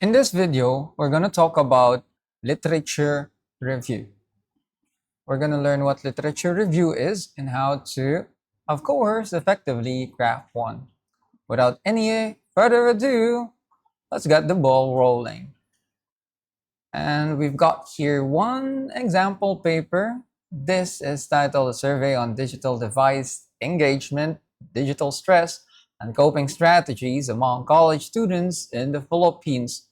In this video, we're going to talk about literature review. We're going to learn what literature review is and how to, of course, effectively craft one. Without any further ado, let's get the ball rolling. And we've got here one example paper. This is titled A Survey on Digital Device Engagement, Digital Stress, and Coping Strategies Among College Students in the Philippines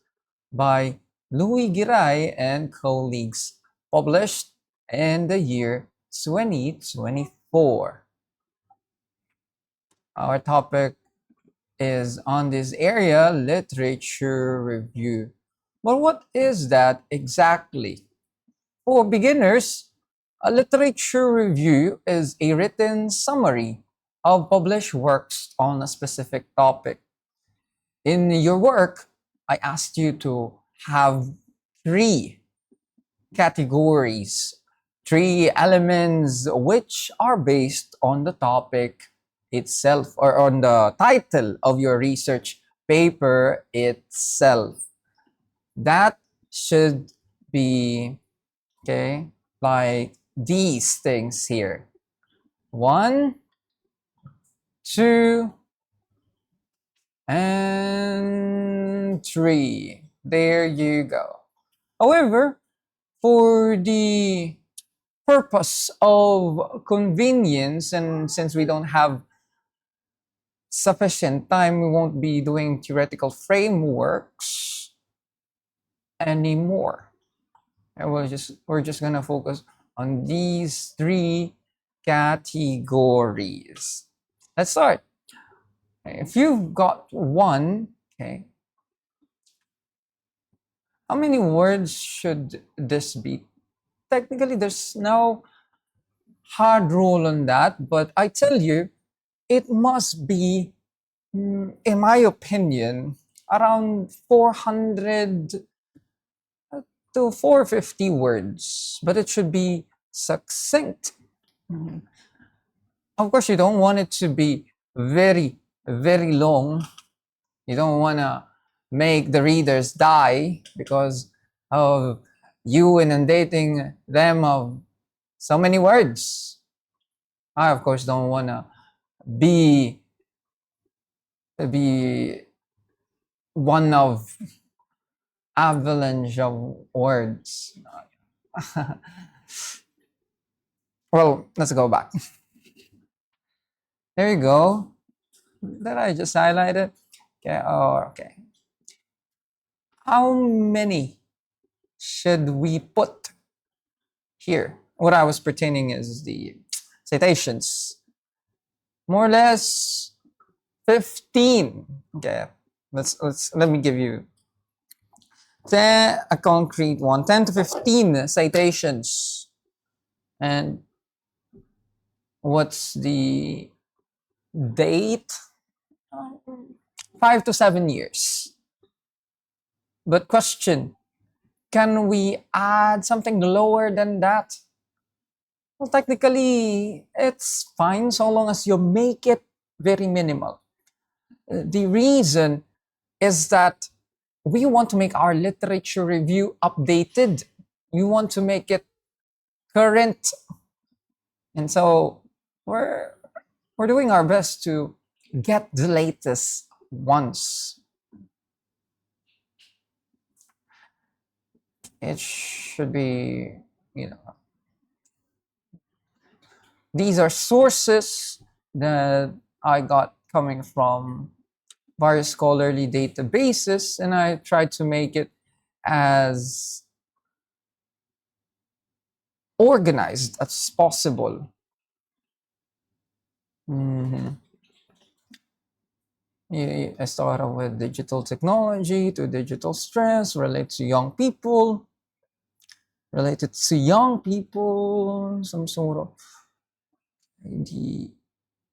by Louis Giray and colleagues, published in the year 2024. Our topic is on this area, literature review. But what is that exactly? For beginners, a literature review is a written summary of published works on a specific topic. In your work, I asked you to have three categories, three elements which are based on the topic itself or on the title of your research paper itself. That should be, okay, like these things here. 1, 2, and 3. There you go. However, for the purpose of convenience, and since we don't have sufficient time, we won't be doing theoretical frameworks anymore. And we're just gonna focus on these three categories. Let's start. If you've got one, okay, how many words should this be? Technically, there's no hard rule on that, but I tell you, it must be, in my opinion, around 400 to 450 words, but it should be succinct. Of course, you don't want it to be very, very long. You don't want to make the readers die because of you inundating them of so many words. I, of course, don't want to be one of avalanche of words. Well, let's go back. There you go. That I just highlighted. Okay. Oh, okay. How many should we put here? What I was pertaining is the citations. More or less 15. Okay. Let me give you a concrete one. 10 to 15 citations. And what's the date? 5 to 7 years. But question, can we add something lower than that? Well, technically, it's fine so long as you make it very minimal. The reason is that we want to make our literature review updated. We want to make it current. And so we're doing our best to get the latest ones. It should be, these are sources that I got coming from various scholarly databases, and I tried to make it as organized as possible. I started with digital technology to digital stress, related to young people, some sort of the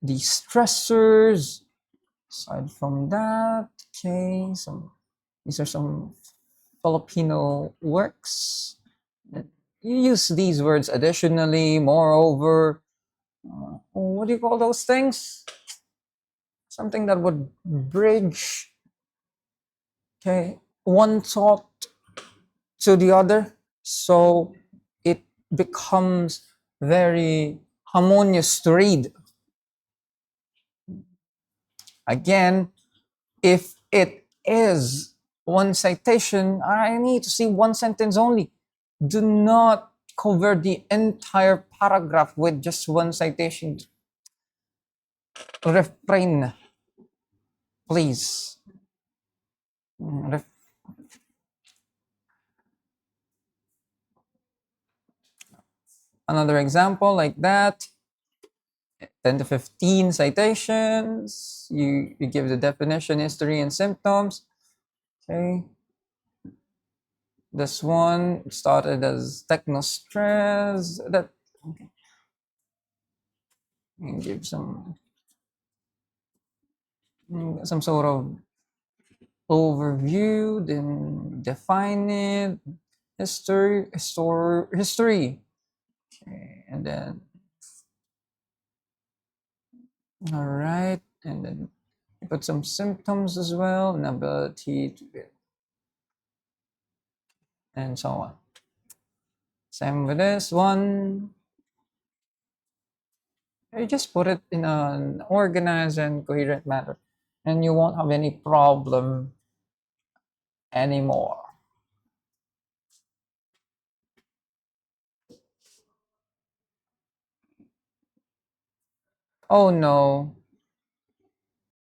stressors. Aside from that, okay, these are some Filipino works. You use these words additionally, moreover. What do you call those things? Something that would bridge, okay, one thought to the other, so it becomes very harmonious to read. Again, if it is one citation, I need to see one sentence only. Do not cover the entire paragraph with just one citation. Refrain, please. Another example like that, 10 to 15 citations. You give the definition, history, and symptoms. Okay. This one started as technostress. That okay. And give some sort of overview, then define it, history. Okay, and then all right, and then put some symptoms as well, inability to get, and so on. Same with this one. You just put it in an organized and coherent manner, and you won't have any problem anymore. Oh no,